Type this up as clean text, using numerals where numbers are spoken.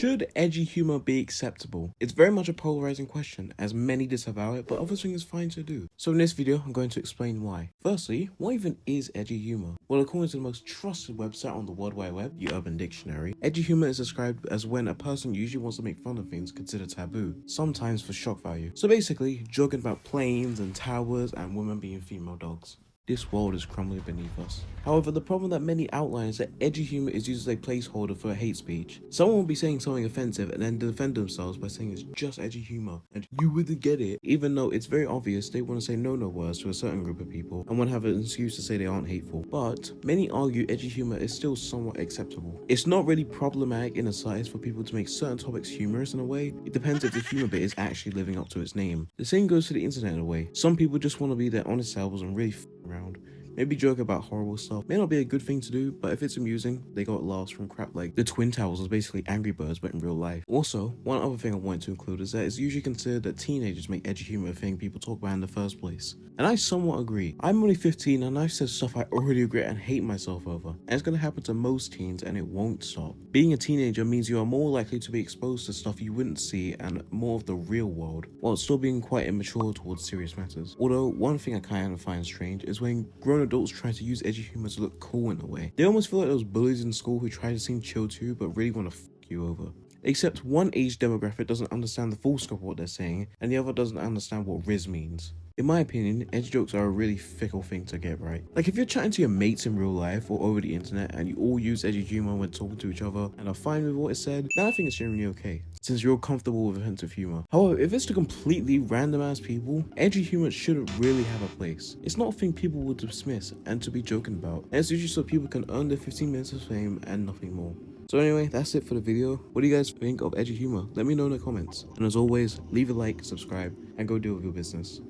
Should edgy humor be acceptable? It's very much a polarizing question, as many disavow it, but others think it's fine to do. So in this video, I'm going to explain why. Firstly, what even is edgy humor? Well, according to the most trusted website on the World Wide Web, the Urban Dictionary, edgy humor is described as when a person usually wants to make fun of things considered taboo, sometimes for shock value. So basically, joking about planes and towers and women being female dogs. This world is crumbling beneath us. However, the problem that many outline is that edgy humor is used as a placeholder for hate speech. Someone will be saying something offensive and then defend themselves by saying it's just edgy humor and you wouldn't get it, even though it's very obvious they want to say no words to a certain group of people and want to have an excuse to say they aren't hateful. But many argue edgy humor is still somewhat acceptable. It's not really problematic in a size for people to make certain topics humorous in a way. It depends if the humor bit is actually living up to its name. The same goes to the internet in a way. Some people just want to be their honest selves and really around. Maybe joke about horrible stuff. May not be a good thing to do, but if it's amusing, they got laughs from crap like the Twin Towers was basically Angry Birds but in real life. Also, one other thing I wanted to include is that it's usually considered that teenagers make edgy humor a thing people talk about in the first place. And I somewhat agree. I'm only 15 and I've said stuff I already regret and hate myself over. And it's gonna happen to most teens and it won't stop. Being a teenager means you are more likely to be exposed to stuff you wouldn't see and more of the real world, while still being quite immature towards serious matters. Although, one thing I kind of find strange is when grown adults try to use edgy humor to look cool in a way. They almost feel like those bullies in school who try to seem chill too, but really want to fuck you over. Except one age demographic doesn't understand the full scope of what they're saying, and the other doesn't understand what Riz means. In my opinion, edgy jokes are a really fickle thing to get right. Like if you're chatting to your mates in real life or over the internet and you all use edgy humor when talking to each other and are fine with what is said, then I think it's generally okay, since you're comfortable with offensive humor. However, if it's to completely random ass people, edgy humor shouldn't really have a place. It's not a thing people will dismiss and to be joking about, and it's usually so people can earn their 15 minutes of fame and nothing more. So anyway, that's it for the video. What do you guys think of edgy humor? Let me know in the comments. And as always, leave a like, subscribe, and go deal with your business.